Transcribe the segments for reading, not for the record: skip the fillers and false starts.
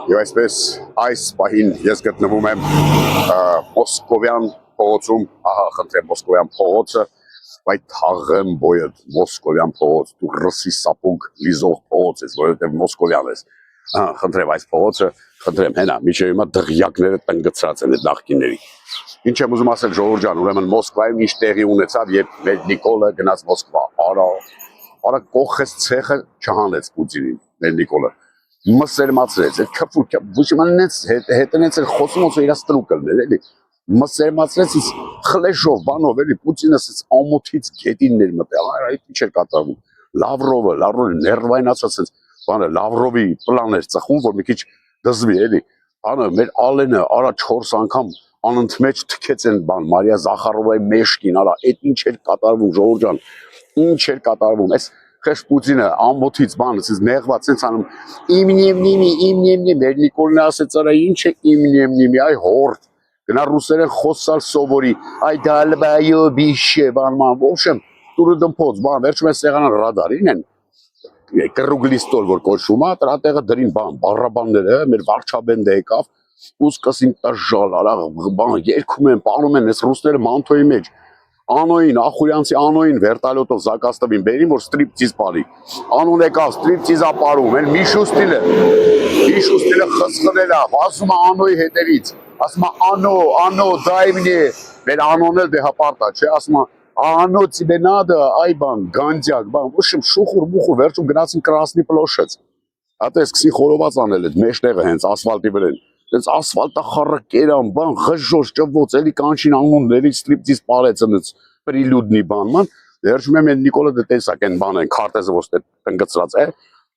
Եվ այսպես այս պահին ես գտնվում եմ Մոսկովյան փողոցում, ահա խնդրեմ Մոսկովյան փողոցը, բայց թաղեմ բոյդ Մոսկովյան փողոց, դու ռսի սապուկ լիզող փողոց ես, որովհետև Մոսկովյան ես, խնդրեմ այս փողոցը, խնդրեմ հենա, միջև հիմա դղյակները տնգծած են այդ նախկինների։ Ինչ եմ ուզում ասել ժողովուրդ ջան, ուրեմն Մոսկվայում ինչ տեղի ունեցավ, երբ մեր Նիկոլը գնաց Մոսկվա, արա կողեց ցեխը չհանեց Պուտինին, մեր Նիկոլը։ Մսերմացրեց, այդ քփուր, ոչմանից հետենից էր խոսում ոնց իր ստրուկն էլի։ Մսերմացրեց իս խլեշով, բանով էլի Պուտինը ասեց ամոթից գետիններ մտել, այդ ինչ էր կատարվում։ Լավրովը ներվայնացած բանը Լավրովի պլան էր ծխում, որ մի քիչ դզվի էլի։ Անը մեր Ալենը արա 4 անգամ անընդմեջ թքեց են բան Մարիա Զախարովայի մեշկին, արա, այդ ինչ էր կատարվում ժողովուրդ ջան, ինչ էր կատարվում, այս խես Պուտինը ամոթից բանը, ասես նեղված sense անում իմնիեմնիմի, մեր Նիկոլն ասեց արա ինչ է իմնիեմնիմի, այ հորդ, գնա ռուսերեն խոսալ սովորի, այ դալբայո բիշե բանման, ոբշեմ, տուրը դմփոց, բան, վերջում այս սեղանան ռադարին են, կռուգլիստոլ, որ կոչվում է, դրա տեղը դրին բան, բառաբանները, մեր վարչաբենդը եկավ, ուսկասին տաժալ, արա, բան, երգում են, պարում են, այս ռուսները մանթոյի մեջ, Անոյին, ախուրյանցի Անոյին վերտալյոտով զակաստվին բերին, որ ստրիպտիզ պարի, Անոն եկավ, ստրիպտիզ ապարում, են Միշուստիլը խսխնել է, ասում է Անոյի հետևից, ասում է Անո, դայմնի, մեր Անոն էլ դեհապարտա, չէ, ասում է Անո тебе надо, այ բան, գանձյակ, բան, ոչմ շուխուր, վերջում գնացին Կրասնի պլոշեց, հատե սկսին խորոված անել այդ մեջտեղը հենց ասֆալտի վրեն, դենց ասֆալտա խառը կերան, բան, ղժոժ ճվոց, էլի կանչին անունների ստրիպտիզ պարեց ընց պրիլյուդնի բանման, վերջում եմ են Նիկոլը դե տեսակ են բան են, քարտեզը ոչ թե տնգծրած է,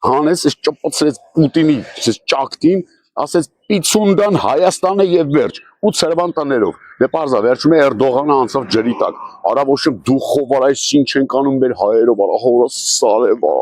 հանեց, ես ճպոցրեց Պուտինի, ես ճակտին, ասեց պիցունդան Հայաստանը եւ վերջ, ու ցերվանտաներով, դե պարզա, վերջում է Էրդողանը անցավ ջրի տակ, արա ոչ դու խովար այս ինչ են կանում մեր հայերով, արա հորը սարևա